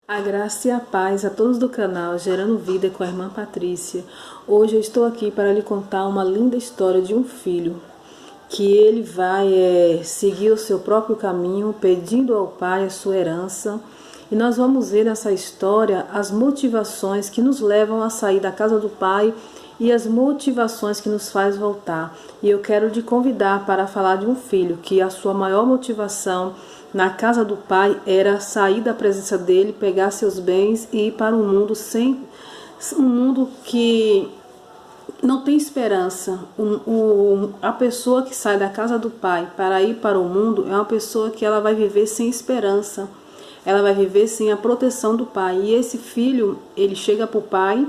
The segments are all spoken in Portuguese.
A graça e a paz a todos do canal Gerando Vida com a irmã Patrícia. Hoje eu estou aqui para lhe contar uma linda história de um filho que ele vai seguir o seu próprio caminho, pedindo ao pai a sua herança. E nós vamos ver nessa história as motivações que nos levam a sair da casa do pai e as motivações que nos faz voltar. E eu quero te convidar para falar de um filho que a sua maior motivação na casa do pai era sair da presença dele, pegar seus bens e ir para um mundo um mundo que não tem esperança. A pessoa que sai da casa do pai para ir para o mundo é uma pessoa que ela vai viver sem esperança. Ela vai viver sem a proteção do pai. E esse filho, ele chega para o pai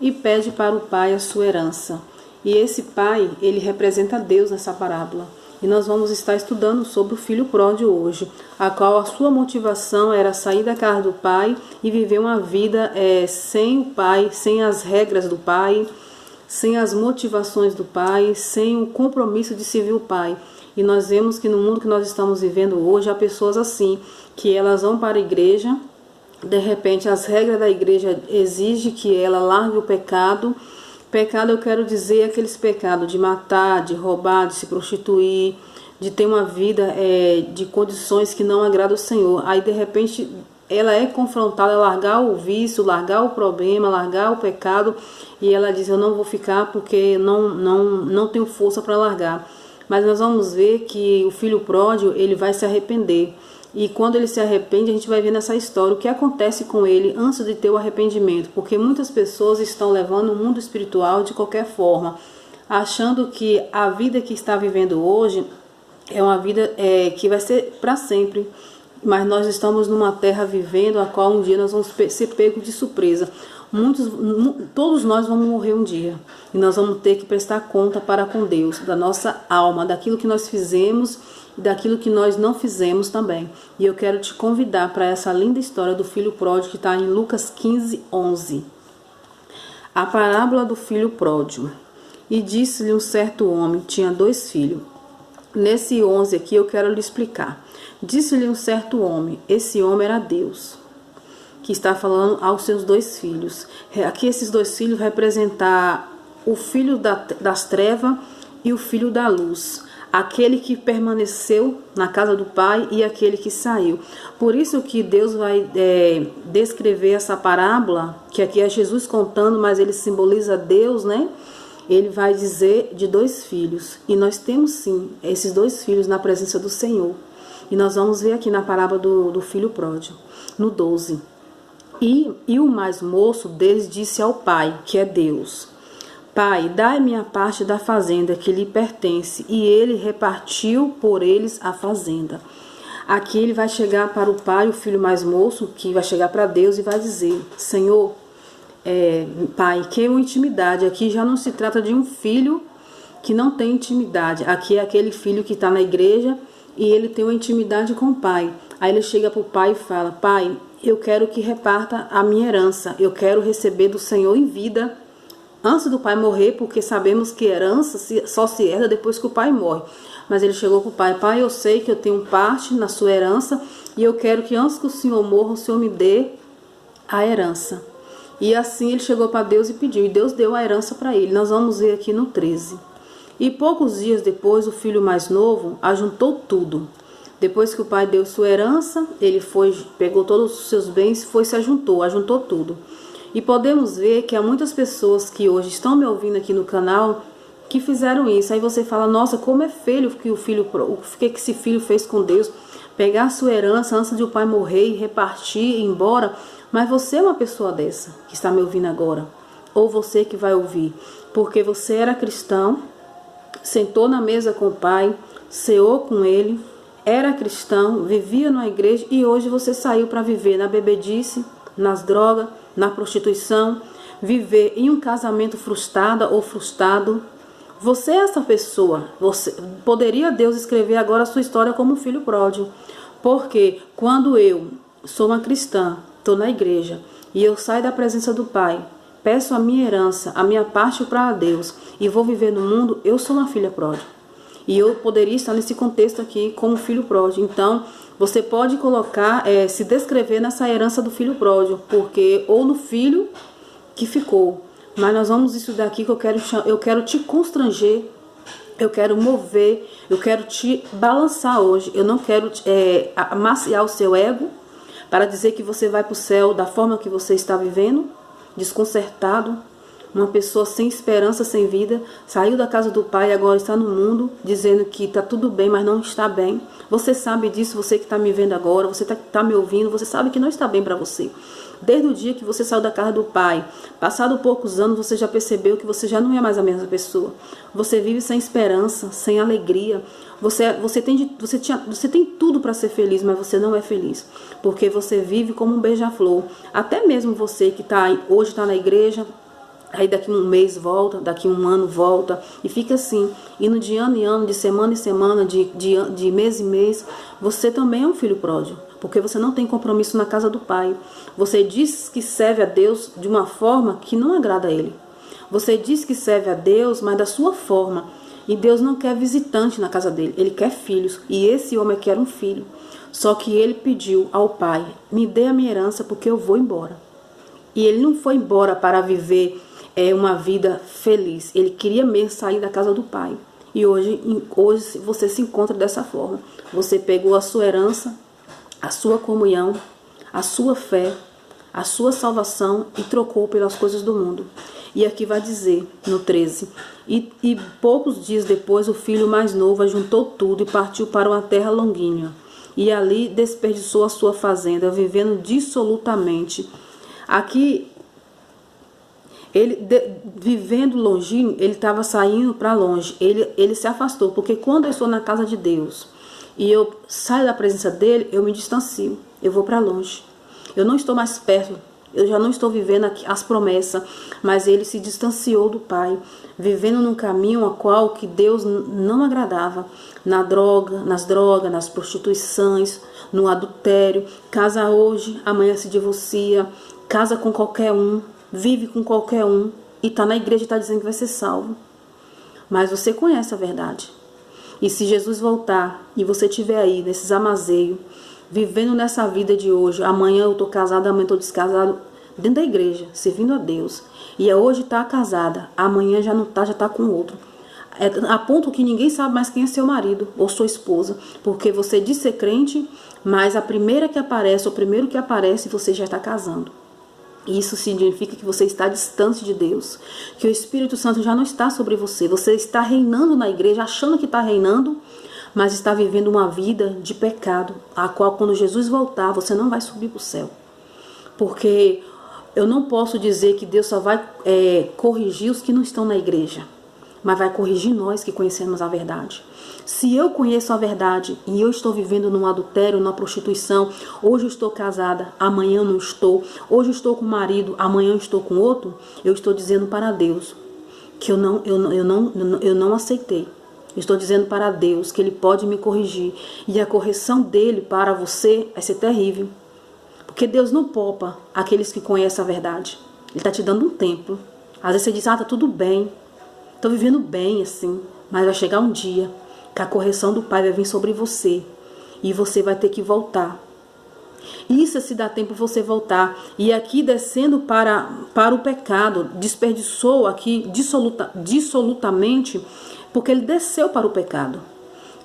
e pede para o pai a sua herança. E esse pai, ele representa Deus nessa parábola. E nós vamos estar estudando sobre o filho pródigo hoje, a qual a sua motivação era sair da casa do pai e viver uma vida sem o pai, sem as regras do pai, sem as motivações do pai, sem o compromisso de servir o pai. E nós vemos que no mundo que nós estamos vivendo hoje, há pessoas assim, que elas vão para a igreja, de repente as regras da igreja exigem que ela largue o pecado. Pecado, eu quero dizer, aqueles pecados de matar, de roubar, de se prostituir, de ter uma vida de condições que não agradam o Senhor. Aí, de repente, ela é confrontada a largar o vício, largar o problema, largar o pecado, e ela diz, eu não vou ficar porque não tenho força para largar. Mas nós vamos ver que o filho pródigo, ele vai se arrepender. E quando ele se arrepende, a gente vai ver nessa história o que acontece com ele antes de ter o arrependimento. Porque muitas pessoas estão levando o mundo espiritual de qualquer forma, achando que a vida que está vivendo hoje é uma vida que vai ser para sempre. Mas nós estamos numa terra vivendo a qual um dia nós vamos ser pegos de surpresa. Todos nós vamos morrer um dia. E nós vamos ter que prestar conta para com Deus, da nossa alma, daquilo que nós fizemos e daquilo que nós não fizemos também. E eu quero te convidar para essa linda história do filho pródigo que está em Lucas 15, 11. A parábola do filho pródigo. E disse-lhe um certo homem, tinha 2 filhos. Nesse 11 aqui eu quero lhe explicar. Disse-lhe um certo homem, esse homem era Deus, que está falando aos seus 2 filhos. Aqui esses 2 filhos representam o filho das trevas e o filho da luz. Aquele que permaneceu na casa do pai e aquele que saiu. Por isso que Deus vai descrever essa parábola, que aqui é Jesus contando, mas ele simboliza Deus, né? Ele vai dizer de 2 filhos. E nós temos sim esses 2 filhos na presença do Senhor. E nós vamos ver aqui na parábola do filho pródigo, no 12. E o mais moço deles disse ao pai, que é Deus, Pai, dai-me a parte da fazenda que lhe pertence. E ele repartiu por eles a fazenda. Aqui ele vai chegar para o pai, o filho mais moço, que vai chegar para Deus e vai dizer, Senhor, pai, que é uma intimidade. Aqui já não se trata de um filho que não tem intimidade. Aqui é aquele filho que está na igreja e ele tem uma intimidade com o pai. Aí ele chega para o pai e fala, Pai, eu quero que reparta a minha herança. Eu quero receber do Senhor em vida, antes do pai morrer, porque sabemos que herança só se herda depois que o pai morre. Mas ele chegou para o pai, Pai, eu sei que eu tenho parte na sua herança e eu quero que antes que o Senhor morra, o Senhor me dê a herança. E assim ele chegou para Deus e pediu, e Deus deu a herança para ele. Nós vamos ver aqui no 13. E poucos dias depois, o filho mais novo ajuntou tudo. Depois que o pai deu sua herança, ele pegou todos os seus bens, ajuntou tudo. E podemos ver que há muitas pessoas que hoje estão me ouvindo aqui no canal que fizeram isso. Aí você fala, nossa, como é feio o que esse filho fez com Deus. Pegar a sua herança antes de o pai morrer e repartir e ir embora. Mas você é uma pessoa dessa que está me ouvindo agora. Ou você que vai ouvir. Porque você era cristão, sentou na mesa com o pai, ceou com ele, era cristão, vivia numa igreja e hoje você saiu para viver na bebedice, nas drogas, na prostituição, viver em um casamento frustrada ou frustrado. Você é essa pessoa. Poderia Deus escrever agora a sua história como um filho pródigo. Porque quando eu sou uma cristã, estou na igreja e eu saio da presença do Pai, peço a minha herança, a minha parte para Deus e vou viver no mundo, eu sou uma filha pródiga. E eu poderia estar nesse contexto aqui como filho pródigo. Então, você pode colocar, se descrever nessa herança do filho pródigo, porque ou no filho que ficou. Mas nós vamos estudar aqui que eu quero te constranger, eu quero mover, eu quero te balançar hoje. Eu não quero amaciar o seu ego para dizer que você vai para o céu da forma que você está vivendo, desconcertado, uma pessoa sem esperança, sem vida, saiu da casa do pai e agora está no mundo, dizendo que está tudo bem, mas não está bem. Você sabe disso, você que está me vendo agora, você está me ouvindo, você sabe que não está bem para você. Desde o dia que você saiu da casa do pai, passado poucos anos, você já percebeu que você já não é mais a mesma pessoa. Você vive sem esperança, sem alegria. Você tem tudo para ser feliz, mas você não é feliz. Porque você vive como um beija-flor. Até mesmo você que hoje está na igreja, aí daqui um mês volta, daqui um ano volta, e fica assim, indo de ano em ano, de semana em semana, de mês em mês. Você também é um filho pródigo, porque você não tem compromisso na casa do pai. Você diz que serve a Deus de uma forma que não agrada a ele. Você diz que serve a Deus, mas da sua forma. E Deus não quer visitante na casa dele, ele quer filhos. E esse homem quer um filho. Só que ele pediu ao pai, me dê a minha herança porque eu vou embora. E ele não foi embora para viver uma vida feliz. Ele queria mesmo sair da casa do pai. E hoje você se encontra dessa forma. Você pegou a sua herança, a sua comunhão, a sua fé, a sua salvação e trocou pelas coisas do mundo. E aqui vai dizer, no 13, e poucos dias depois o filho mais novo ajuntou tudo e partiu para uma terra longínqua. E ali desperdiçou a sua fazenda, vivendo dissolutamente. Aqui, vivendo longinho, ele estava saindo para longe. Ele se afastou, porque quando eu estou na casa de Deus e eu saio da presença dele, eu me distancio, eu vou para longe. Eu não estou mais perto, eu já não estou vivendo aqui as promessas, mas ele se distanciou do Pai, vivendo num caminho a qual que Deus não agradava, nas drogas, nas prostituições, no adultério. Casa hoje, amanhã se divorcia, casa com qualquer um, vive com qualquer um e está na igreja e está dizendo que vai ser salvo. Mas você conhece a verdade. E se Jesus voltar e você estiver aí nesses amazeios, vivendo nessa vida de hoje, amanhã eu estou casada, amanhã eu estou descasado, dentro da igreja, servindo a Deus, e hoje está casada, amanhã já não está, já está com outro, a ponto que ninguém sabe mais quem é seu marido ou sua esposa, porque você diz ser crente, mas a primeira que aparece, o primeiro que aparece, você já está casando. Isso significa que você está distante de Deus, que o Espírito Santo já não está sobre você. Você está reinando na igreja, achando que está reinando, mas está vivendo uma vida de pecado, a qual quando Jesus voltar, você não vai subir para o céu. Porque eu não posso dizer que Deus só vai corrigir os que não estão na igreja, mas vai corrigir nós que conhecemos a verdade. Se eu conheço a verdade e eu estou vivendo num adultério, numa prostituição, hoje eu estou casada, amanhã não estou, hoje eu estou com o marido, amanhã eu estou com outro, eu estou dizendo para Deus que eu não aceitei. Eu estou dizendo para Deus que Ele pode me corrigir, e a correção dele para você vai ser terrível. Porque Deus não poupa aqueles que conhecem a verdade. Ele está te dando um tempo. Às vezes você diz, tá tudo bem, estou vivendo bem assim, mas vai chegar um dia que a correção do Pai vai vir sobre você e você vai ter que voltar. Isso se dá tempo você voltar. E aqui descendo para o pecado, desperdiçou aqui dissolutamente, porque ele desceu para o pecado.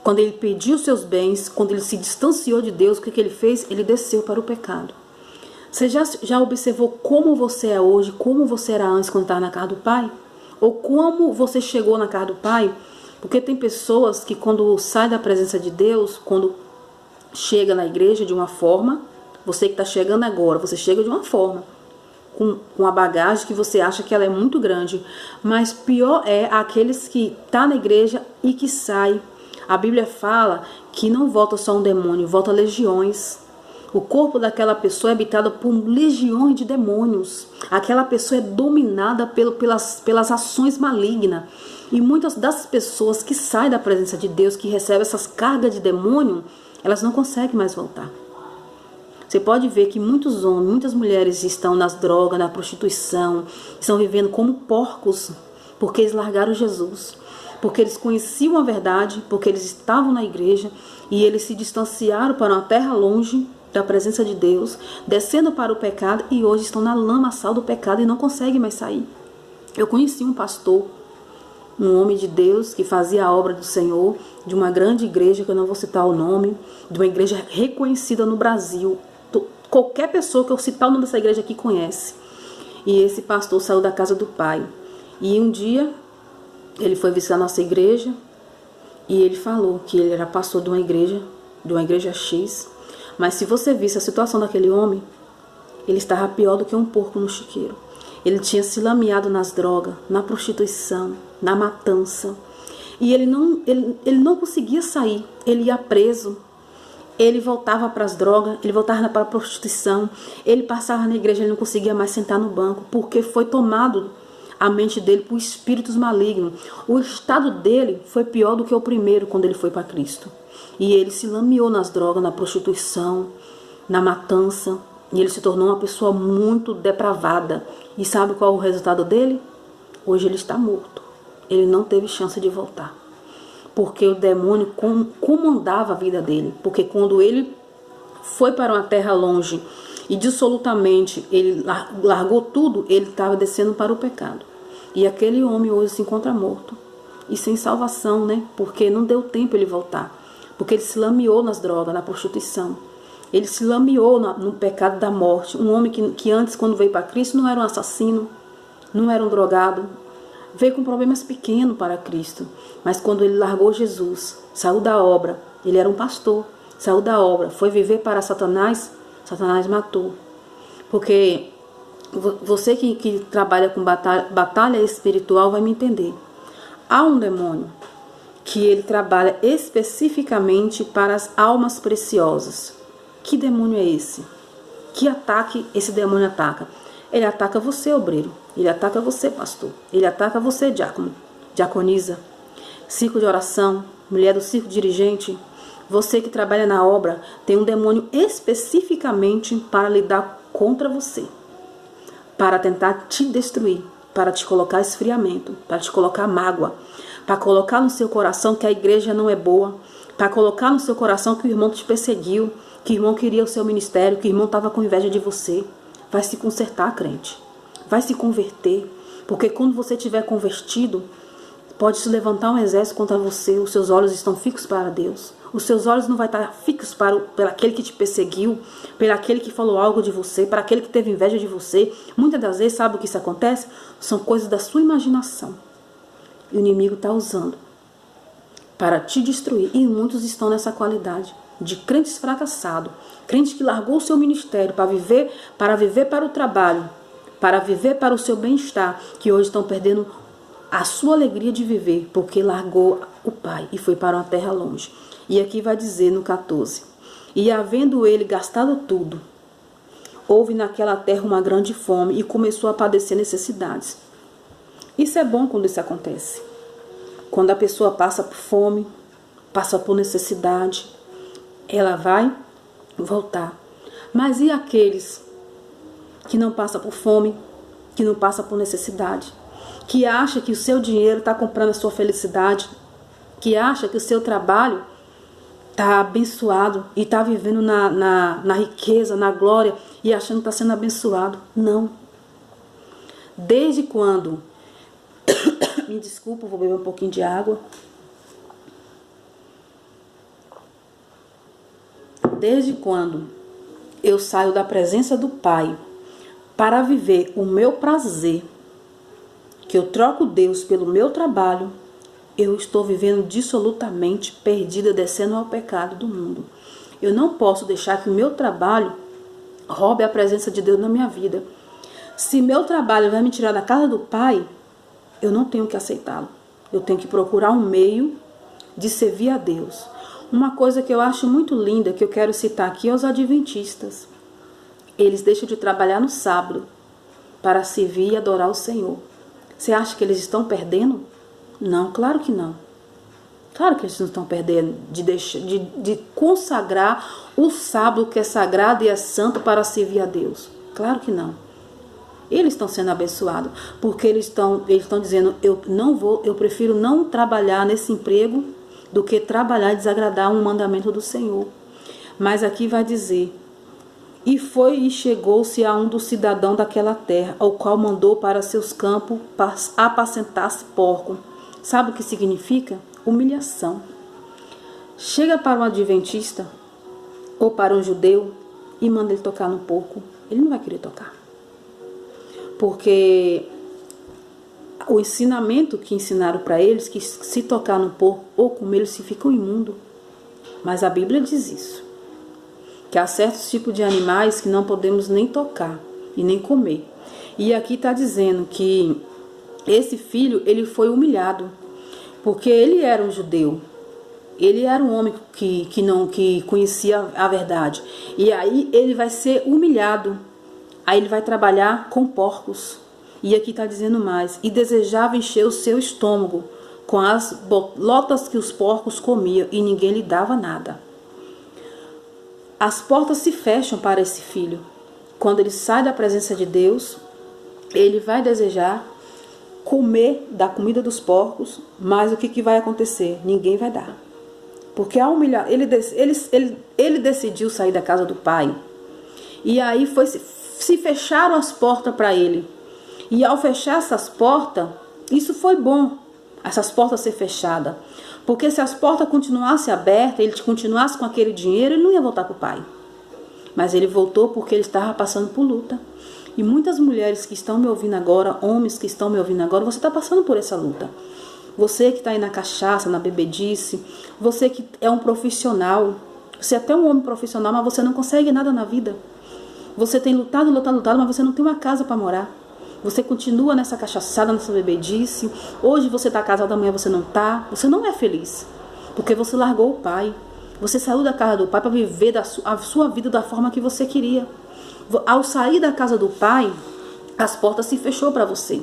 Quando ele pediu seus bens, quando ele se distanciou de Deus, o que ele fez? Ele desceu para o pecado. Você já observou como você é hoje, como você era antes quando estava na casa do Pai? Ou como você chegou na casa do Pai? Porque tem pessoas que quando sai da presença de Deus, quando chega na igreja de uma forma, você que está chegando agora, você chega de uma forma, com a bagagem que você acha que ela é muito grande. Mas pior é aqueles que estão na igreja e que saem. A Bíblia fala que não volta só um demônio, volta legiões. O corpo daquela pessoa é habitado por legiões de demônios. Aquela pessoa é dominada pelas ações malignas. E muitas das pessoas que saem da presença de Deus, que recebem essas cargas de demônio, elas não conseguem mais voltar. Você pode ver que muitos homens, muitas mulheres estão nas drogas, na prostituição, estão vivendo como porcos, porque eles largaram Jesus. porque eles conheciam a verdade, porque eles estavam na igreja e eles se distanciaram para uma terra longe da presença de Deus, descendo para o pecado e hoje estão na lamaçal do pecado e não conseguem mais sair. Eu conheci um pastor, um homem de Deus que fazia a obra do Senhor, de uma grande igreja, que eu não vou citar o nome, de uma igreja reconhecida no Brasil. Qualquer pessoa que eu citar o nome dessa igreja aqui conhece. E esse pastor saiu da casa do pai. E um dia ele foi visitar a nossa igreja e ele falou que ele era pastor de uma igreja X. Mas se você visse a situação daquele homem, ele estava pior do que um porco no chiqueiro. Ele tinha se lameado nas drogas, na prostituição, na matança. E ele não conseguia sair. Ele ia preso. Ele voltava para as drogas, ele voltava para a prostituição. Ele passava na igreja, ele não conseguia mais sentar no banco, porque foi tomado a mente dele por espíritos malignos. O estado dele foi pior do que o primeiro quando ele foi para Cristo. E ele se lameou nas drogas, na prostituição, na matança. E ele se tornou uma pessoa muito depravada. E sabe qual é o resultado dele? Hoje ele está morto. Ele não teve chance de voltar. Porque o demônio comandava a vida dele. Porque quando ele foi para uma terra longe e dissolutamente ele largou tudo, ele estava descendo para o pecado. E aquele homem hoje se encontra morto. E sem salvação, né? Porque não deu tempo ele voltar. Porque ele se lameou nas drogas, na prostituição. Ele se lameou no pecado da morte. Um homem que antes, quando veio para Cristo, não era um assassino, não era um drogado. Veio com problemas pequenos para Cristo. Mas quando ele largou Jesus, saiu da obra, ele era um pastor, saiu da obra, foi viver para Satanás, Satanás matou. Porque você que trabalha com batalha espiritual vai me entender. Há um demônio que ele trabalha especificamente para as almas preciosas. Que demônio é esse? Que ataque esse demônio ataca? Ele ataca você, obreiro. Ele ataca você, pastor. Ele ataca você, diácono, diaconisa, círculo de oração, mulher do círculo dirigente. Você que trabalha na obra tem um demônio especificamente para lidar contra você, para tentar te destruir, para te colocar esfriamento, para te colocar mágoa, para colocar no seu coração que a igreja não é boa, para colocar no seu coração que o irmão te perseguiu, que o irmão queria o seu ministério, que o irmão estava com inveja de você. Vai se consertar, crente. Vai se converter. Porque quando você estiver convertido, pode se levantar um exército contra você. Os seus olhos estão fixos para Deus. Os seus olhos não vão estar fixos para aquele que te perseguiu, para aquele que falou algo de você, para aquele que teve inveja de você. Muitas das vezes, sabe o que isso acontece? São coisas da sua imaginação. E o inimigo está usando para te destruir. E muitos estão nessa qualidade de crentes fracassados, crente que largou o seu ministério para viver para o trabalho, para viver para o seu bem-estar, que hoje estão perdendo a sua alegria de viver, porque largou o Pai e foi para uma terra longe. E aqui vai dizer no 14: e havendo ele gastado tudo, houve naquela terra uma grande fome e começou a padecer necessidades. Isso é bom quando isso acontece. Quando a pessoa passa por fome, passa por necessidade, ela vai voltar. Mas e aqueles que não passam por fome, que não passam por necessidade, que acha que o seu dinheiro está comprando a sua felicidade, que acha que o seu trabalho está abençoado e está vivendo na riqueza, na glória e achando que está sendo abençoado? Não. Desde quando... Me desculpa, vou beber um pouquinho de água. Desde quando eu saio da presença do Pai para viver o meu prazer, que eu troco Deus pelo meu trabalho, eu estou vivendo dissolutamente perdida, descendo ao pecado do mundo. Eu não posso deixar que o meu trabalho roube a presença de Deus na minha vida. Se meu trabalho vai me tirar da casa do Pai, eu não tenho que aceitá-lo. Eu tenho que procurar um meio de servir a Deus. Uma coisa que eu acho muito linda, que eu quero citar aqui, é os adventistas. Eles deixam de trabalhar no sábado para servir e adorar o Senhor. Você acha que eles estão perdendo? Não, claro que não. Claro que eles não estão perdendo de consagrar o sábado que é sagrado e é santo para servir a Deus. Claro que não. Eles estão sendo abençoados, porque eles estão dizendo, eu prefiro não trabalhar nesse emprego do que trabalhar e desagradar um mandamento do Senhor. Mas aqui vai dizer, e foi e chegou-se a um dos cidadãos daquela terra, ao qual mandou para seus campos apacentar-se porco. Sabe o que significa? Humilhação. Chega para um adventista ou para um judeu e manda ele tocar no porco. Ele não vai querer tocar. Porque o ensinamento que ensinaram para eles, que se tocar no porco ou comer, eles se ficam imundos. Mas a Bíblia diz isso. Que há certos tipos de animais que não podemos nem tocar e nem comer. E aqui está dizendo que esse filho, ele foi humilhado, porque ele era um judeu, ele era um homem que conhecia a verdade. E aí ele vai ser humilhado, aí ele vai trabalhar com porcos. E aqui está dizendo mais, e desejava encher o seu estômago com as bolotas que os porcos comiam, e ninguém lhe dava nada. As portas se fecham para esse filho. Quando ele sai da presença de Deus, ele vai desejar comer da comida dos porcos, mas o que vai acontecer? Ninguém vai dar. Porque ao humilhar, ele decidiu sair da casa do pai. E aí se fecharam as portas para ele. E ao fechar essas portas, isso foi bom, essas portas ser fechadas. Porque se as portas continuassem abertas, ele continuasse com aquele dinheiro, ele não ia voltar para o pai. Mas ele voltou porque ele estava passando por luta. E muitas mulheres que estão me ouvindo agora, homens que estão me ouvindo agora, você está passando por essa luta. Você que está aí na cachaça, na bebedice, você que é um profissional, você é até um homem profissional, mas você não consegue nada na vida. Você tem lutado, mas você não tem uma casa para morar. Você continua nessa cachaçada, nessa bebedice. Hoje você está casado, amanhã você não está. Você não é feliz. Porque você largou o pai. Você saiu da casa do pai para viver a sua vida da forma que você queria. Ao sair da casa do pai, as portas se fechou para você.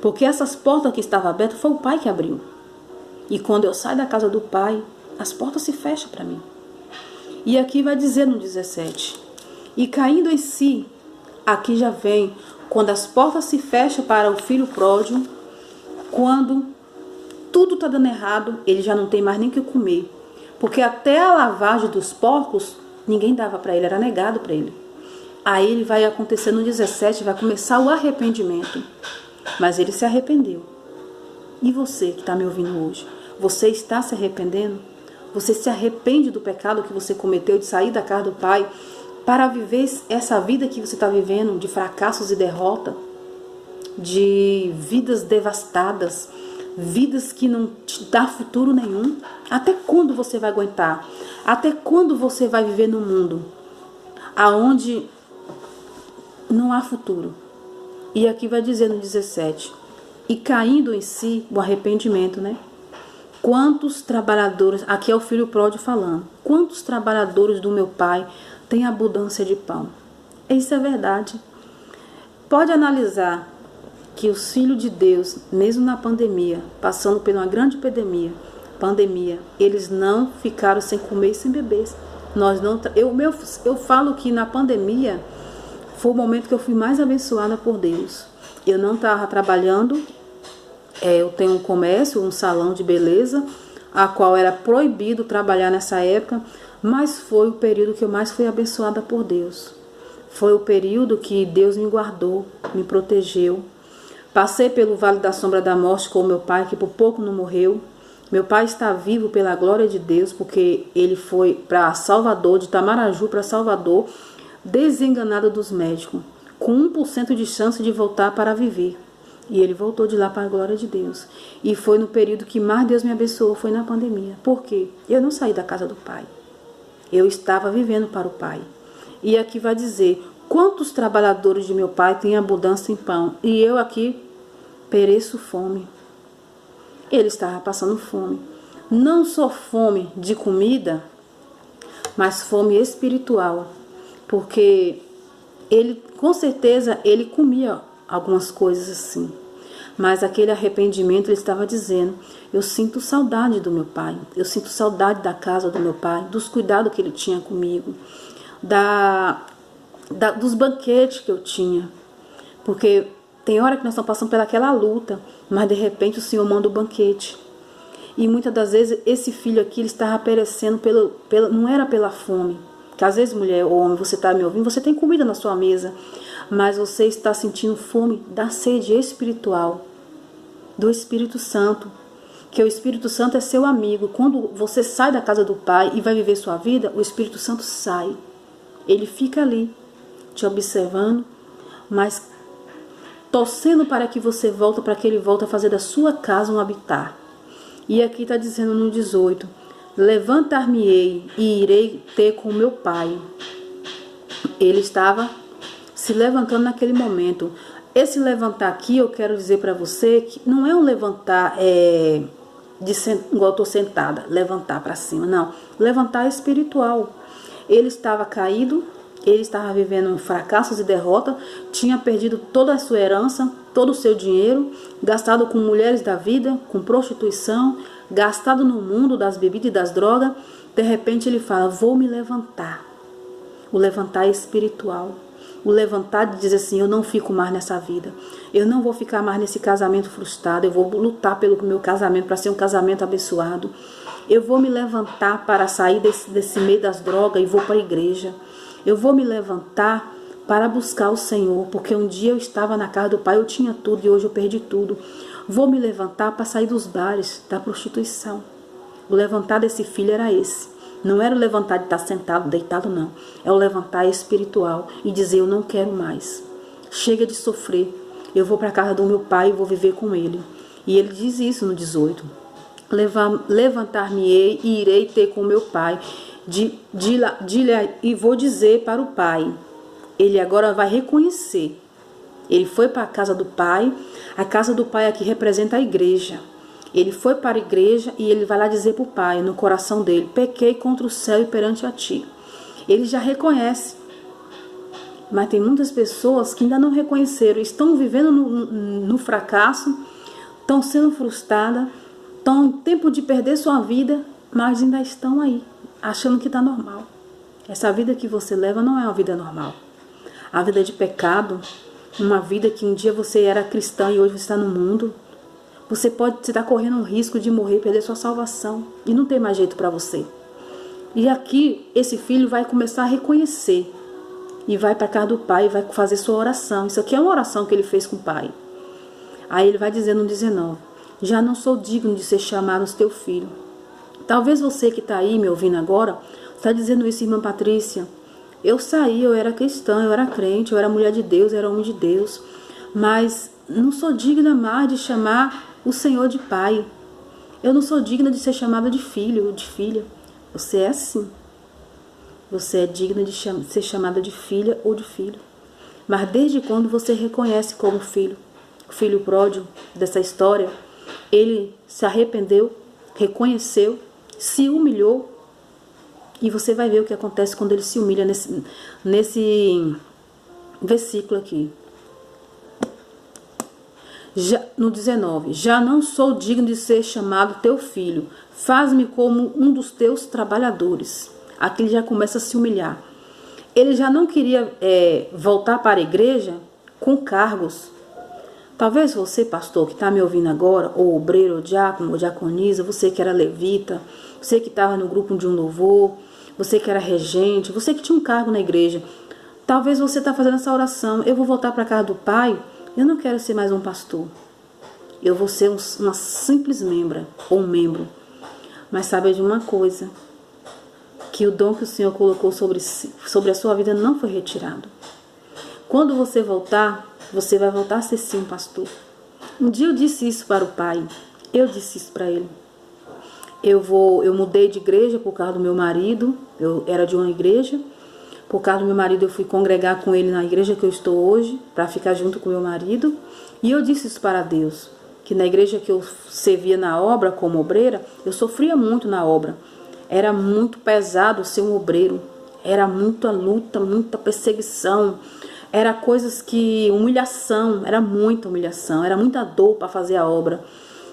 Porque essas portas que estavam abertas foi o pai que abriu. E quando eu saio da casa do pai, as portas se fecham para mim. E aqui vai dizer no 17. E caindo em si, aqui já vem... Quando as portas se fecham para o filho pródigo, quando tudo está dando errado, ele já não tem mais nem o que comer. Porque até a lavagem dos porcos, ninguém dava para ele, era negado para ele. Aí ele vai acontecer no 17, vai começar o arrependimento. Mas ele se arrependeu. E você que está me ouvindo hoje, você está se arrependendo? Você se arrepende do pecado que você cometeu de sair da casa do pai para viver essa vida que você está vivendo, de fracassos e derrota, de vidas devastadas, vidas que não te dá futuro nenhum? Até quando você vai aguentar? Até quando você vai viver num mundo aonde não há futuro? E aqui vai dizer no 17, e caindo em si, o arrependimento, né? Quantos trabalhadores, aqui é o filho pródigo falando, quantos trabalhadores do meu pai têm abundância de pão? Isso é verdade. Pode analisar que os filhos de Deus, mesmo na pandemia, passando por uma grande pandemia, eles não ficaram sem comer e sem beber. Eu falo que na pandemia foi o momento que eu fui mais abençoada por Deus. Eu não estava trabalhando. Eu tenho um comércio, um salão de beleza, a qual era proibido trabalhar nessa época, mas foi o período que eu mais fui abençoada por Deus. Foi o período que Deus me guardou, me protegeu. Passei pelo vale da sombra da morte com o meu pai, que por pouco não morreu. Meu pai está vivo pela glória de Deus, porque ele foi para Salvador, de Itamaraju para Salvador, desenganado dos médicos, com 1% de chance de voltar para viver. E ele voltou de lá para a glória de Deus. E foi no período que mais Deus me abençoou, foi na pandemia. Por quê? Eu não saí da casa do pai. Eu estava vivendo para o pai. E aqui vai dizer, quantos trabalhadores de meu pai têm abundância em pão? E eu aqui pereço fome. Ele estava passando fome. Não só fome de comida, mas fome espiritual. Porque ele, com certeza, ele comia algumas coisas assim. Mas aquele arrependimento, ele estava dizendo, eu sinto saudade do meu pai. Eu sinto saudade da casa do meu pai, dos cuidados que ele tinha comigo, dos banquetes que eu tinha. Porque tem hora que nós estamos passando pelaquela luta, mas de repente o Senhor manda o banquete. E muitas das vezes esse filho aqui, ele estava perecendo, não era pela fome. Porque às vezes, mulher ou homem, você está me ouvindo, você tem comida na sua mesa, mas você está sentindo fome da sede espiritual, do Espírito Santo. Que o Espírito Santo é seu amigo. Quando você sai da casa do Pai e vai viver sua vida, o Espírito Santo sai. Ele fica ali, te observando, mas torcendo para que você volte, para que ele volte a fazer da sua casa um habitar. E aqui está dizendo no 18, levantar-me-ei e irei ter com meu pai. Ele estava se levantando naquele momento. Esse levantar aqui, eu quero dizer para você que não é um levantar igual eu estou sentada, levantar para cima, não. Levantar é espiritual. Ele estava caído, ele estava vivendo fracassos e derrota, tinha perdido toda a sua herança, todo o seu dinheiro, gastado com mulheres da vida, com prostituição, gastado no mundo das bebidas e das drogas. De repente ele fala, vou me levantar. O levantar é espiritual. O levantar de dizer assim, eu não fico mais nessa vida. Eu não vou ficar mais nesse casamento frustrado. Eu vou lutar pelo meu casamento, para ser um casamento abençoado. Eu vou me levantar para sair desse meio das drogas e vou para a igreja. Eu vou me levantar para buscar o Senhor, porque um dia eu estava na casa do Pai, eu tinha tudo e hoje eu perdi tudo. Vou me levantar para sair dos bares, da prostituição. O levantar desse filho era esse. Não era o levantar de estar sentado, deitado, não. É o levantar espiritual e dizer, eu não quero mais. Chega de sofrer. Eu vou para a casa do meu pai e vou viver com ele. E ele diz isso no 18. Levantar-me-ei e irei ter com meu pai. E vou dizer para o pai. Ele agora vai reconhecer. Ele foi para a casa do pai. A casa do pai aqui representa a igreja. Ele foi para a igreja e ele vai lá dizer para o pai, no coração dele, pequei contra o céu e perante a ti. Ele já reconhece. Mas tem muitas pessoas que ainda não reconheceram, estão vivendo no fracasso, estão sendo frustradas, estão em tempo de perder sua vida, mas ainda estão aí, achando que está normal. Essa vida que você leva não é uma vida normal. A vida de pecado, uma vida que um dia você era cristã e hoje você está no mundo. Você estar correndo um risco de morrer, perder sua salvação. E não tem mais jeito para você. E aqui, esse filho vai começar a reconhecer. E vai para a casa do pai e vai fazer sua oração. Isso aqui é uma oração que ele fez com o pai. Aí ele vai dizer no 19. Já não sou digno de ser chamado teu filho. Talvez você que está aí me ouvindo agora, está dizendo isso, irmã Patrícia. Eu saí, eu era cristã, eu era crente, eu era mulher de Deus, eu era homem de Deus. Mas não sou digna mais de chamar o Senhor de pai. Eu não sou digna de ser chamada de filho ou de filha. Você é sim. Você é digna de ser chamada de filha ou de filho. Mas desde quando você reconhece como filho? O filho pródigo dessa história, ele se arrependeu, reconheceu, se humilhou. E você vai ver o que acontece quando ele se humilha nesse versículo aqui. No 19, já não sou digno de ser chamado teu filho, faz-me como um dos teus trabalhadores. Aqui ele já começa a se humilhar. Ele já não queria voltar para a igreja com cargos. Talvez você, pastor, que está me ouvindo agora, ou obreiro, ou diácono, ou diaconisa, você que era levita, você que estava no grupo de um louvor, você que era regente, você que tinha um cargo na igreja, talvez você está fazendo essa oração, eu vou voltar para a casa do Pai. Eu não quero ser mais um pastor. Eu vou ser uma simples membra ou um membro. Mas sabe de uma coisa? Que o dom que o Senhor colocou sobre a sua vida não foi retirado. Quando você voltar, você vai voltar a ser sim um pastor. Um dia eu disse isso para o pai. Eu disse isso para ele. Eu mudei de igreja por causa do meu marido. Eu era de uma igreja. Por causa do meu marido, eu fui congregar com ele na igreja que eu estou hoje, para ficar junto com meu marido. E eu disse isso para Deus, que na igreja que eu servia na obra como obreira, eu sofria muito na obra. Era muito pesado ser um obreiro. Era muita luta, muita perseguição. Era coisas que... humilhação, era muita humilhação. Era muita dor para fazer a obra.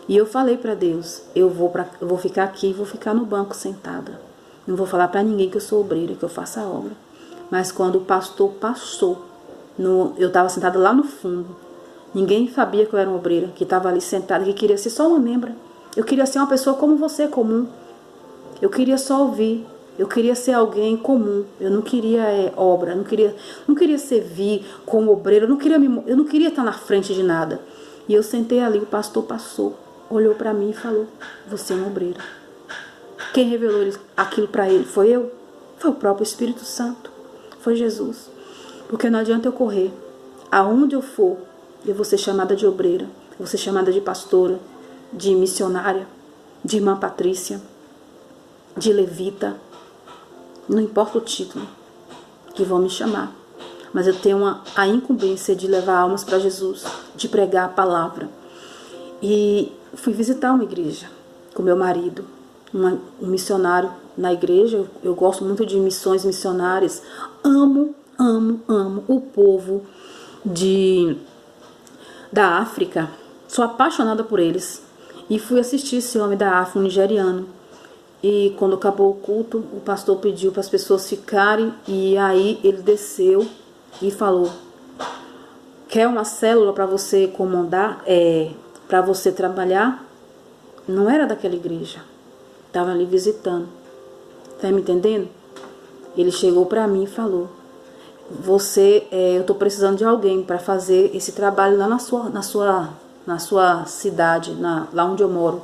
E eu falei para Deus, eu vou ficar aqui, vou ficar no banco sentada. Não vou falar para ninguém que eu sou obreira, que eu faço a obra. Mas quando o pastor passou, Eu estava sentada lá no fundo. Ninguém sabia que eu era uma obreira, que estava ali sentada, que queria ser só uma membra. Eu queria ser uma pessoa como você, comum. Eu queria só ouvir. Eu queria ser alguém comum. Eu não queria obra. Não queria servir como obreira. Eu não queria estar na frente de nada. E eu sentei ali, o pastor passou, olhou para mim e falou: você é uma obreira. Quem revelou aquilo para ele? Foi eu? Foi o próprio Espírito Santo. Foi Jesus. Porque não adianta eu correr. Aonde eu for, eu vou ser chamada de obreira. Eu vou ser chamada de pastora, de missionária, de irmã Patrícia, de levita. Não importa o título que vão me chamar. Mas eu tenho a incumbência de levar almas para Jesus, de pregar a palavra. E fui visitar uma igreja com meu marido, um missionário na igreja. Eu gosto muito de missões missionárias. Amo o povo da África. Sou apaixonada por eles. E fui assistir esse homem da África, um nigeriano. E quando acabou o culto, o pastor pediu para as pessoas ficarem. E aí ele desceu e falou: quer uma célula para você comandar? Para você trabalhar? Não era daquela igreja. Estava ali visitando. Tá me entendendo? Ele chegou para mim e falou: eu estou precisando de alguém para fazer esse trabalho lá na sua cidade, lá onde eu moro.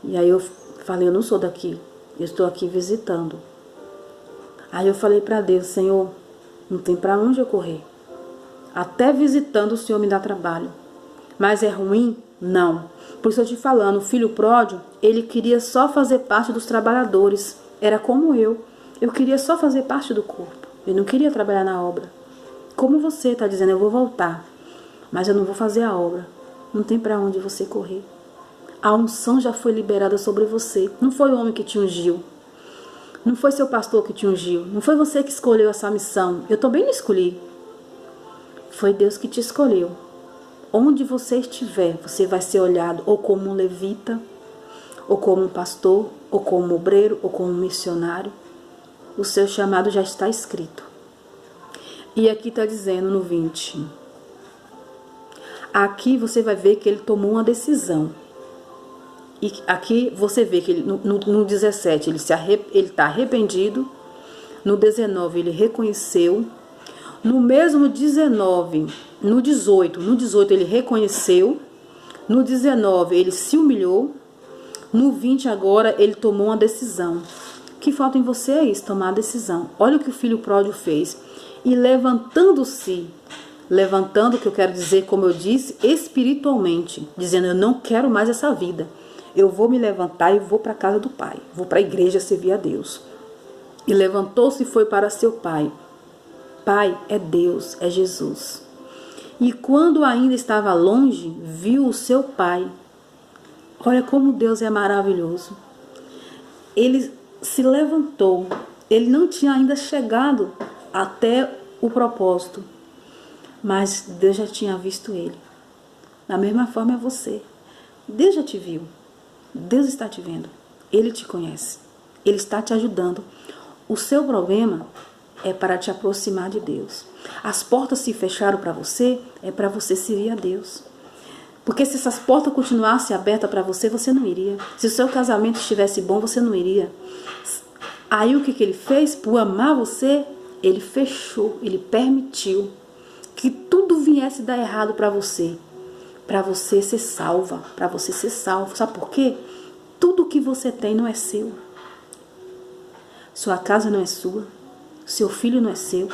E aí eu falei: eu não sou daqui, eu estou aqui visitando. Aí eu falei para Deus: Senhor, não tem para onde eu correr. Até visitando o Senhor me dá trabalho. Mas é ruim? Não. Por isso eu te falando, o filho pródigo, ele queria só fazer parte dos trabalhadores. Era como eu. Eu queria só fazer parte do corpo. Eu não queria trabalhar na obra. Como você está dizendo, eu vou voltar, mas eu não vou fazer a obra. Não tem para onde você correr. A unção já foi liberada sobre você. Não foi o homem que te ungiu. Não foi seu pastor que te ungiu. Não foi você que escolheu essa missão. Eu também não escolhi. Foi Deus que te escolheu. Onde você estiver, você vai ser olhado ou como um levita, ou como um pastor, ou como um obreiro, ou como um missionário. O seu chamado já está escrito. E aqui está dizendo no 20. Aqui você vai ver que ele tomou uma decisão. E aqui você vê que no 17 ele está arrependido. No 19 ele reconheceu. No mesmo 19, no 18 ele reconheceu. No 19 ele se humilhou. No 20 agora ele tomou uma decisão. O que falta em você é isso, tomar a decisão. Olha o que o filho pródigo fez. E levantando-se, levantando, que eu quero dizer, como eu disse, espiritualmente, dizendo: eu não quero mais essa vida. Eu vou me levantar e vou para a casa do Pai. Vou para a igreja servir a Deus. E levantou-se e foi para seu pai. Pai é Deus, é Jesus. E quando ainda estava longe, viu o seu pai. Olha como Deus é maravilhoso. Ele se levantou. Ele não tinha ainda chegado até o propósito. Mas Deus já tinha visto ele. Da mesma forma é você. Deus já te viu. Deus está te vendo. Ele te conhece. Ele está te ajudando. O seu problema é para te aproximar de Deus. As portas se fecharam para você, é para você servir a Deus. Porque se essas portas continuassem abertas para você, você não iria. Se o seu casamento estivesse bom, você não iria. Aí o que ele fez? Por amar você, ele fechou, ele permitiu que tudo viesse dar errado para você ser salva, para você ser salvo. Sabe por quê? Tudo que você tem não é seu. Sua casa não é sua, seu filho não é seu,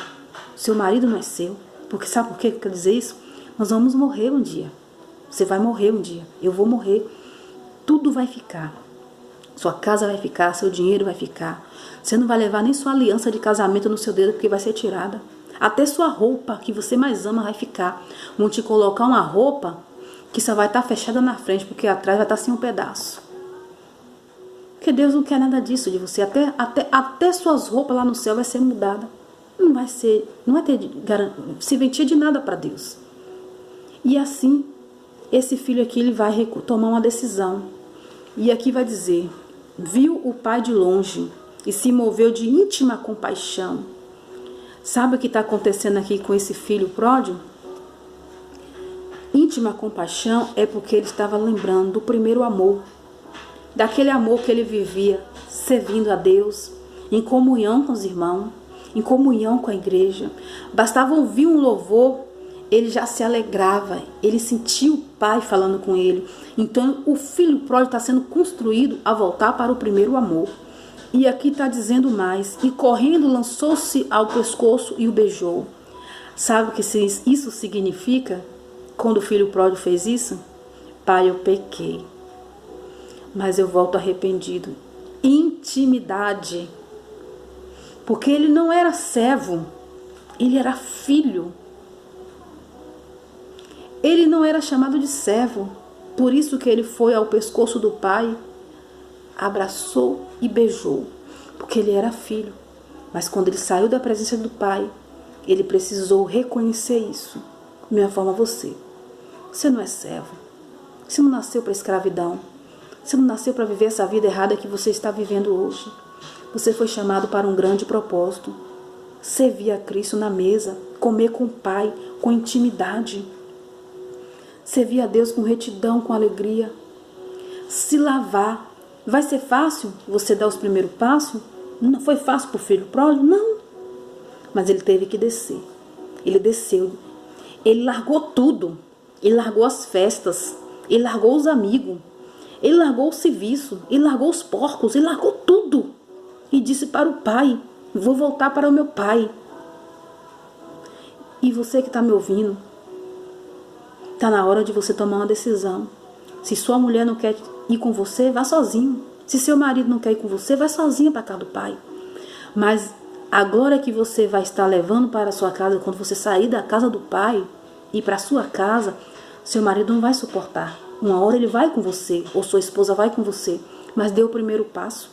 seu marido não é seu. Porque sabe por que eu quero dizer isso? Nós vamos morrer um dia. Você vai morrer um dia, eu vou morrer. Tudo vai ficar. Sua casa vai ficar, seu dinheiro vai ficar. Você não vai levar nem sua aliança de casamento no seu dedo, porque vai ser tirada. Até sua roupa que você mais ama vai ficar. Vão te colocar uma roupa que só vai estar fechada na frente, porque atrás vai estar sem um pedaço. Porque Deus não quer nada disso de você. Até suas roupas lá no céu vai ser mudada. Não vai ter serventia de nada para Deus. E assim, esse filho aqui, ele vai tomar uma decisão. E aqui vai dizer: viu o pai de longe e se moveu de íntima compaixão. Sabe o que está acontecendo aqui com esse filho pródigo? Íntima compaixão é porque ele estava lembrando do primeiro amor, daquele amor que ele vivia servindo a Deus, em comunhão com os irmãos, em comunhão com a igreja. Bastava ouvir um louvor, ele já se alegrava, ele sentia o pai falando com ele. Então o filho pródigo está sendo construído a voltar para o primeiro amor. E aqui está dizendo mais, e correndo lançou-se ao pescoço e o beijou. Sabe o que isso significa? Quando o filho pródigo fez isso? Pai, eu pequei, mas eu volto arrependido. Intimidade. Porque ele não era servo, ele era filho. Ele não era chamado de servo, por isso que ele foi ao pescoço do pai, abraçou e beijou, porque ele era filho. Mas quando ele saiu da presença do pai, ele precisou reconhecer isso. Da mesma forma você. Você não é servo. Você não nasceu para escravidão. Você não nasceu para viver essa vida errada que você está vivendo hoje. Você foi chamado para um grande propósito. Servir a Cristo na mesa, comer com o Pai, com intimidade. Servir a Deus com retidão, com alegria. Se lavar. Vai ser fácil você dar os primeiros passos? Não foi fácil para o filho pródigo? Não. Mas ele teve que descer. Ele desceu. Ele largou tudo. Ele largou as festas. Ele largou os amigos. Ele largou o serviço. Ele largou os porcos. Ele largou tudo. E disse para o pai: vou voltar para o meu pai. E você que está me ouvindo, está na hora de você tomar uma decisão. Se sua mulher não quer ir com você, vá sozinho. Se seu marido não quer ir com você, vai sozinha para a casa do pai. Mas a glória que você vai estar levando para a sua casa, quando você sair da casa do pai e ir para a sua casa, seu marido não vai suportar. Uma hora ele vai com você, ou sua esposa vai com você, mas dê o primeiro passo.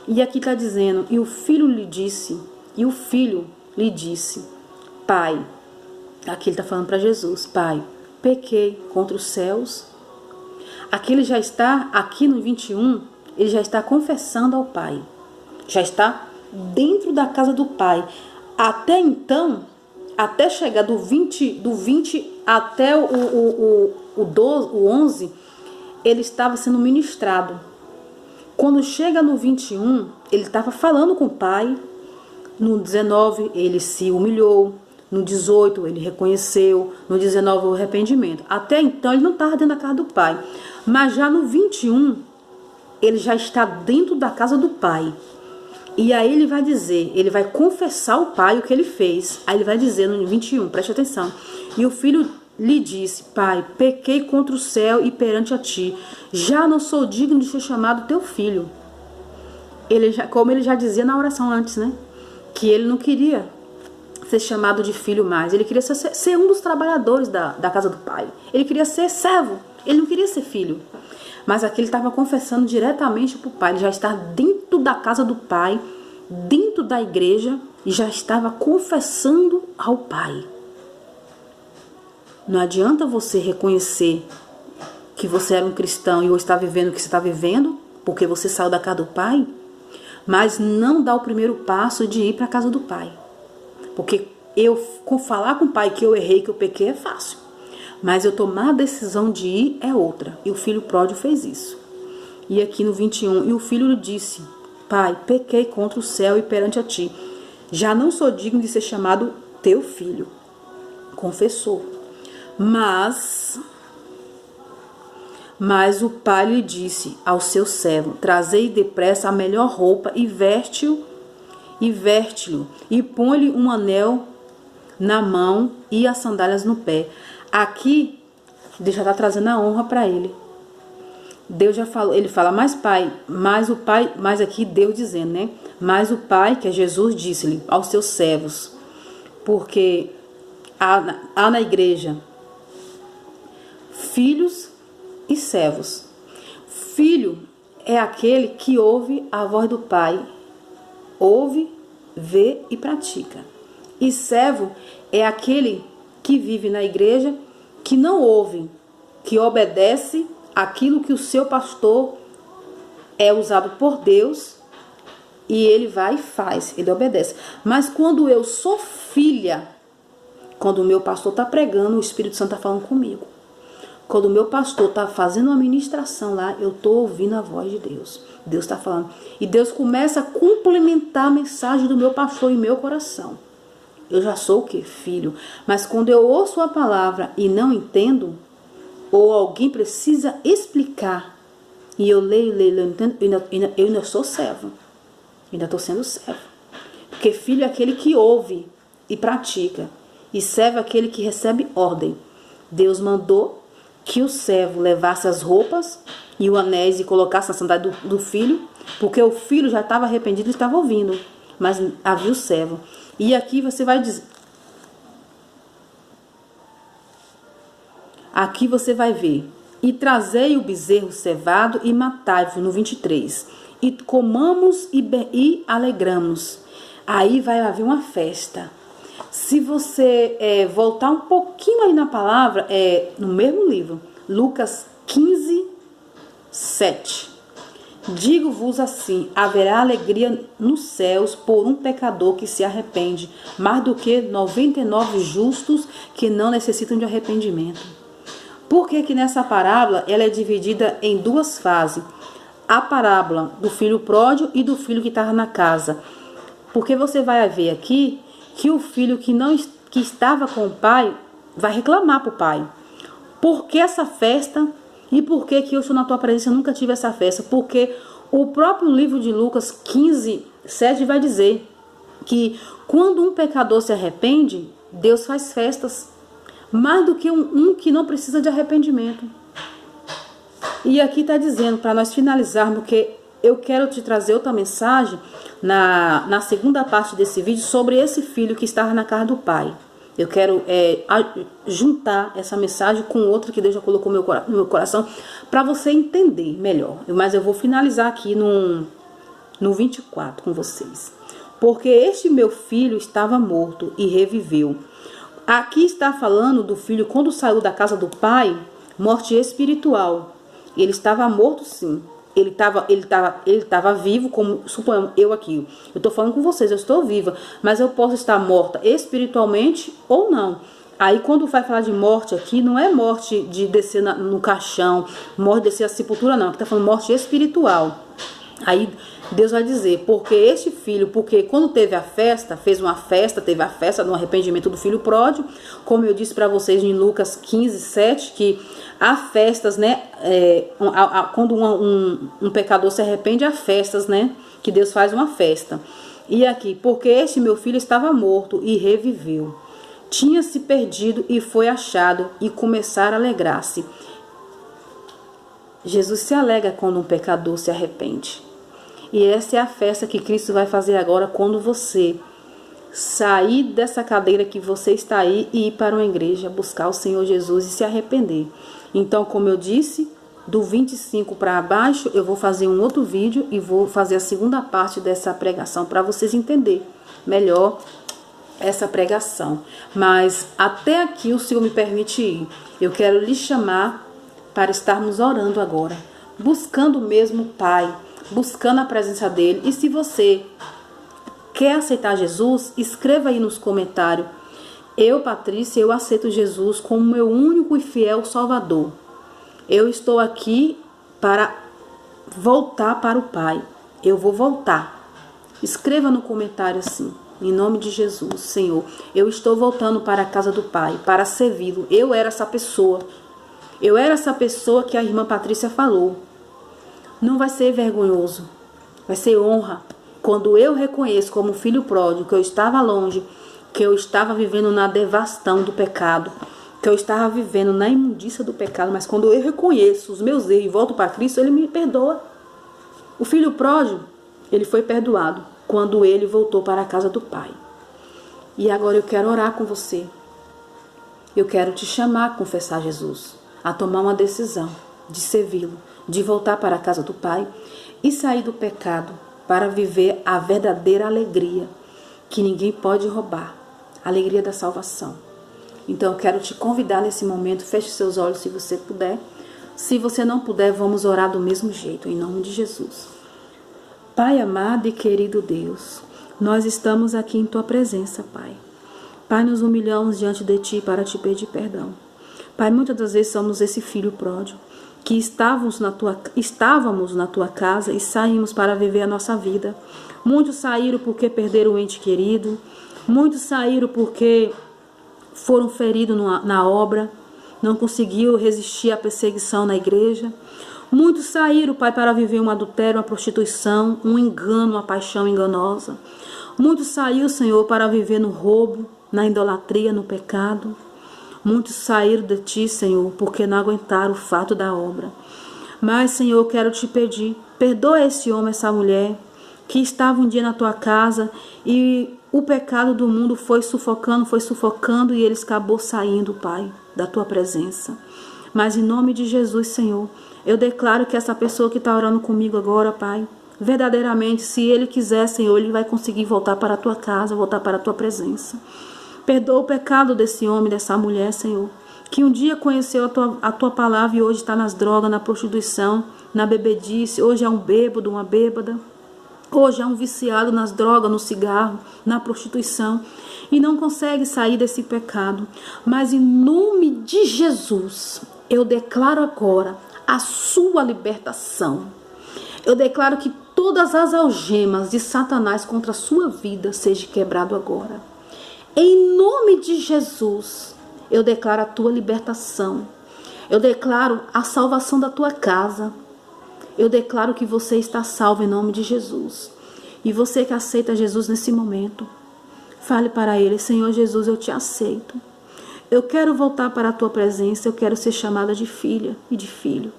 E aqui está dizendo, e o filho lhe disse, pai, aqui ele está falando para Jesus, pai, pequei contra os céus. Aqui ele já está, aqui no 21, ele já está confessando ao pai. Já está dentro da casa do pai. Até então, até chegar do 20 até o 11, ele estava sendo ministrado. Quando chega no 21, ele estava falando com o pai. No 19, ele se humilhou. No 18, ele reconheceu. No 19, o arrependimento. Até então, ele não estava dentro da casa do pai. Mas já no 21, ele já está dentro da casa do pai. E aí ele vai dizer, ele vai confessar ao pai o que ele fez. Aí ele vai dizer no 21, preste atenção. E o filho lhe disse, pai, pequei contra o céu e perante a ti. Já não sou digno de ser chamado teu filho. Como ele já dizia na oração antes, né? Que ele não queria ser chamado de filho mais. Ele queria ser um dos trabalhadores da casa do pai. Ele queria ser servo. Ele não queria ser filho. Mas aqui ele estava confessando diretamente para o pai. Ele já está dentro da casa do pai, dentro da igreja, e já estava confessando ao pai. Não adianta você reconhecer que você era um cristão e hoje está vivendo o que você está vivendo, porque você saiu da casa do pai, mas não dá o primeiro passo de ir para a casa do pai. Porque falar com o pai que eu errei, que eu pequei é fácil. Mas eu tomar a decisão de ir é outra. E o filho pródigo fez isso. E aqui no 21, e o filho lhe disse, pai, pequei contra o céu e perante a ti. Já não sou digno de ser chamado teu filho. Confessou. Mas o pai lhe disse ao seu servo, trazei depressa a melhor roupa e veste-o, e põe-lhe um anel na mão e as sandálias no pé. Aqui, Deus já está trazendo a honra para ele. Deus já falou, ele fala, mas aqui Deus dizendo, né? Mas o pai, que é Jesus, disse-lhe aos seus servos, porque há na igreja filhos e servos. Filho é aquele que ouve a voz do pai, ouve, vê e pratica. E servo é aquele que vive na igreja, que não ouve, que obedece aquilo que o seu pastor é usado por Deus e ele vai e faz, ele obedece. Mas quando eu sou filha, quando o meu pastor está pregando, o Espírito Santo está falando comigo. Quando o meu pastor está fazendo uma ministração lá, eu estou ouvindo a voz de Deus. Deus está falando. E Deus começa a complementar a mensagem do meu pastor em meu coração. Eu já sou o quê? Filho. Mas quando eu ouço a palavra e não entendo, ou alguém precisa explicar, e eu leio, não entendo, eu ainda sou servo. Ainda estou sendo servo. Porque filho é aquele que ouve e pratica. E servo é aquele que recebe ordem. Deus mandou que o servo levasse as roupas e o anéis e colocasse na sandália do filho, porque o filho já estava arrependido e estava ouvindo, mas havia o servo. E aqui você vai dizer, aqui você vai ver, e trazei o bezerro cevado e matai-o, no 23, e comamos e alegramos. Aí vai haver uma festa. Se você voltar um pouquinho aí na palavra, no mesmo livro, Lucas 15, 7. Digo-vos assim, haverá alegria nos céus por um pecador que se arrepende, mais do que 99 justos que não necessitam de arrependimento. Por que que nessa parábola ela é dividida em duas fases? A parábola do filho pródigo e do filho que estava na casa. Porque você vai ver aqui que o filho que estava com o pai vai reclamar para o pai. Por que essa festa? E por que eu estou na tua presença e nunca tive essa festa? Porque o próprio livro de Lucas 15, 7 vai dizer que quando um pecador se arrepende, Deus faz festas. Mais do que um que não precisa de arrependimento. E aqui está dizendo, para nós finalizarmos, que eu quero te trazer outra mensagem na segunda parte desse vídeo sobre esse filho que estava na casa do pai. Eu quero juntar essa mensagem com outra que Deus já colocou no meu coração para você entender melhor. Mas eu vou finalizar aqui no 24 com vocês. Porque este meu filho estava morto e reviveu. Aqui está falando do filho quando saiu da casa do pai, morte espiritual. Ele estava morto, sim. Ele estava vivo, como suponhamos eu aqui. Eu estou falando com vocês, eu estou viva, mas eu posso estar morta espiritualmente ou não. Aí quando vai falar de morte aqui, não é morte de descer no caixão, morte de descer a sepultura, não. Aqui está falando morte espiritual. Aí Deus vai dizer, porque este filho, porque quando teve a festa, teve a festa no arrependimento do filho pródigo, como eu disse para vocês em Lucas 15, 7, que há festas, né, quando um pecador se arrepende, há festas, né, que Deus faz uma festa. E aqui, porque este meu filho estava morto e reviveu, tinha se perdido e foi achado, e começaram a alegrar-se. Jesus se alegra quando um pecador se arrepende. E essa é a festa que Cristo vai fazer agora quando você sair dessa cadeira que você está aí e ir para uma igreja, buscar o Senhor Jesus e se arrepender. Então, como eu disse, do 25 para baixo, eu vou fazer um outro vídeo e vou fazer a segunda parte dessa pregação para vocês entenderem melhor essa pregação. Mas até aqui o Senhor me permite ir. Eu quero lhe chamar para estarmos orando agora, buscando mesmo o Pai, buscando a presença dele. E se você quer aceitar Jesus, escreva aí nos comentários: eu, Patrícia, eu aceito Jesus como meu único e fiel Salvador. Eu estou aqui para voltar para o Pai. Eu vou voltar. Escreva no comentário assim: em nome de Jesus, Senhor, eu estou voltando para a casa do Pai, para servi-lo. Eu era essa pessoa. Eu era essa pessoa que a irmã Patrícia falou. Não vai ser vergonhoso, vai ser honra. Quando eu reconheço como filho pródigo que eu estava longe, que eu estava vivendo na devastação do pecado, que eu estava vivendo na imundícia do pecado, mas quando eu reconheço os meus erros e volto para Cristo, Ele me perdoa. O filho pródigo, ele foi perdoado quando ele voltou para a casa do Pai. E agora eu quero orar com você. Eu quero te chamar a confessar Jesus, a tomar uma decisão de servi-lo, de voltar para a casa do Pai e sair do pecado para viver a verdadeira alegria que ninguém pode roubar, a alegria da salvação. Então eu quero te convidar nesse momento, feche seus olhos se você puder. Se você não puder, vamos orar do mesmo jeito, em nome de Jesus. Pai amado e querido Deus, nós estamos aqui em Tua presença, Pai. Pai, nos humilhamos diante de Ti para Te pedir perdão. Pai, muitas das vezes somos esse filho pródigo, que estávamos na Tua casa e saímos para viver a nossa vida. Muitos saíram porque perderam o ente querido, muitos saíram porque foram feridos na obra, não conseguiu resistir à perseguição na igreja. Muitos saíram, Pai, para viver um adultério, uma prostituição, um engano, uma paixão enganosa. Muitos saíram, Senhor, para viver no roubo, na idolatria, no pecado. Muitos saíram de Ti, Senhor, porque não aguentaram o fato da obra. Mas, Senhor, eu quero Te pedir, perdoa esse homem, essa mulher, que estava um dia na Tua casa e o pecado do mundo foi sufocando e eles acabou saindo, Pai, da Tua presença. Mas em nome de Jesus, Senhor, eu declaro que essa pessoa que está orando comigo agora, Pai, verdadeiramente, se ele quiser, Senhor, ele vai conseguir voltar para a Tua casa, voltar para a Tua presença. Perdoa o pecado desse homem, dessa mulher, Senhor, que um dia conheceu a tua palavra e hoje está nas drogas, na prostituição, na bebedice, hoje é um bêbado, uma bêbada. Hoje é um viciado nas drogas, no cigarro, na prostituição e não consegue sair desse pecado. Mas em nome de Jesus, eu declaro agora a sua libertação. Eu declaro que todas as algemas de Satanás contra a sua vida sejam quebrado agora. Em nome de Jesus, eu declaro a tua libertação. Eu declaro a salvação da tua casa. Eu declaro que você está salvo em nome de Jesus. E você que aceita Jesus nesse momento, fale para Ele: Senhor Jesus, eu te aceito. Eu quero voltar para a tua presença, eu quero ser chamada de filha e de filho.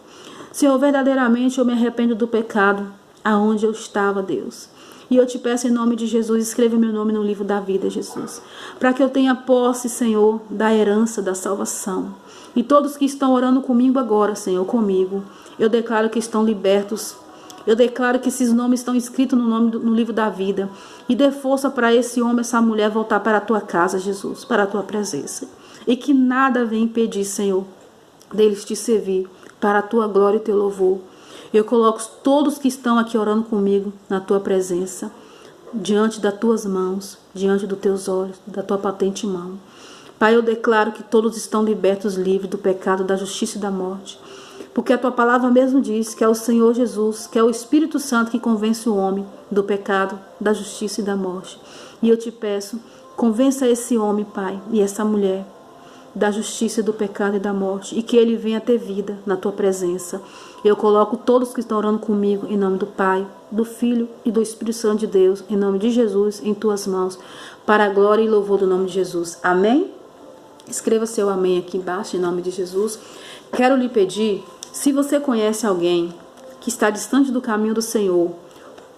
Senhor, verdadeiramente eu me arrependo do pecado aonde eu estava, Deus. E eu te peço em nome de Jesus, escreva meu nome no livro da vida, Jesus. Para que eu tenha posse, Senhor, da herança, da salvação. E todos que estão orando comigo agora, Senhor, comigo, eu declaro que estão libertos. Eu declaro que esses nomes estão escritos no livro da vida. E dê força para esse homem, essa mulher voltar para a tua casa, Jesus, para a tua presença. E que nada venha impedir, Senhor, deles te servir para a tua glória e teu louvor. Eu coloco todos que estão aqui orando comigo na tua presença, diante das tuas mãos, diante dos teus olhos, da tua patente mão. Pai, eu declaro que todos estão libertos, livres do pecado, da justiça e da morte. Porque a tua palavra mesmo diz que é o Senhor Jesus, que é o Espírito Santo que convence o homem do pecado, da justiça e da morte. E eu te peço, convença esse homem, Pai, e essa mulher, da justiça, do pecado e da morte, e que ele venha ter vida na tua presença. Eu coloco todos que estão orando comigo em nome do Pai, do Filho e do Espírito Santo de Deus, em nome de Jesus, em tuas mãos, para a glória e louvor do nome de Jesus. Amém? Escreva seu amém aqui embaixo, em nome de Jesus. Quero lhe pedir, se você conhece alguém que está distante do caminho do Senhor,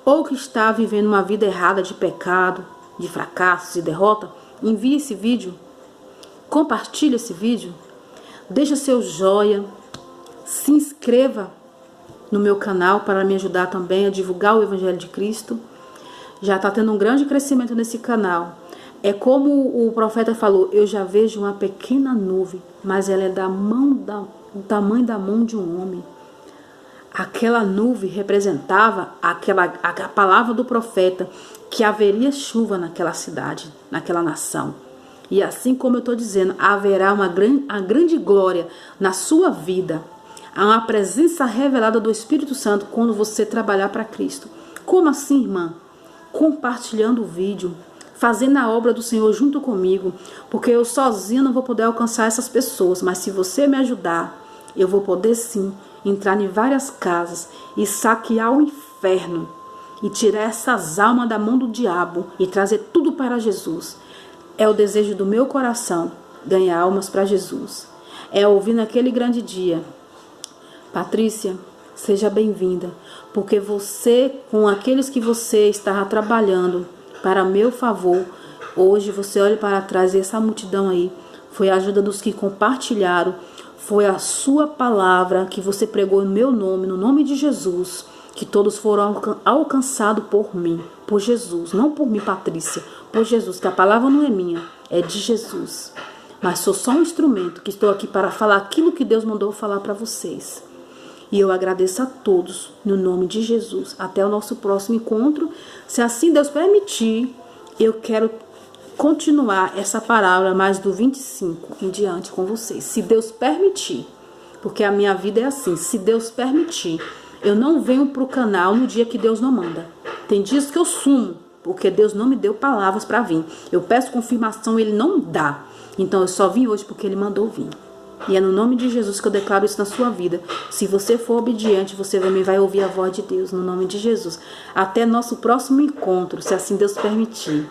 ou que está vivendo uma vida errada de pecado, de fracassos e derrota, envie esse vídeo. Compartilhe esse vídeo, deixa seu joia, se inscreva no meu canal para me ajudar também a divulgar o Evangelho de Cristo. Já está tendo um grande crescimento nesse canal. É como o profeta falou, eu já vejo uma pequena nuvem, mas ela é do tamanho da mão de um homem. Aquela nuvem representava a palavra do profeta, que haveria chuva naquela cidade, naquela nação. E assim como eu estou dizendo, haverá uma grande glória na sua vida. Há uma presença revelada do Espírito Santo quando você trabalhar para Cristo. Como assim, irmã? Compartilhando o vídeo, fazendo a obra do Senhor junto comigo. Porque eu sozinha não vou poder alcançar essas pessoas. Mas se você me ajudar, eu vou poder sim entrar em várias casas e saquear o inferno. E tirar essas almas da mão do diabo e trazer tudo para Jesus. É o desejo do meu coração, ganhar almas para Jesus. É ouvir naquele grande dia: Patrícia, seja bem-vinda, porque você, com aqueles que você estava trabalhando para meu favor, hoje você olha para trás e essa multidão aí, foi a ajuda dos que compartilharam, foi a sua palavra que você pregou em meu nome, no nome de Jesus, que todos foram alcançados por mim, por Jesus, não por mim, Patrícia, por Jesus, que a palavra não é minha, é de Jesus. Mas sou só um instrumento que estou aqui para falar aquilo que Deus mandou falar para vocês. E eu agradeço a todos, no nome de Jesus. Até o nosso próximo encontro. Se assim Deus permitir, eu quero continuar essa palavra mais do 25 em diante com vocês. Se Deus permitir, porque a minha vida é assim, se Deus permitir. Eu não venho para o canal no dia que Deus não manda. Tem dias que eu sumo, porque Deus não me deu palavras para vir. Eu peço confirmação, Ele não dá. Então eu só vim hoje porque Ele mandou vir. E é no nome de Jesus que eu declaro isso na sua vida. Se você for obediente, você também vai ouvir a voz de Deus, no nome de Jesus. Até nosso próximo encontro, se assim Deus permitir.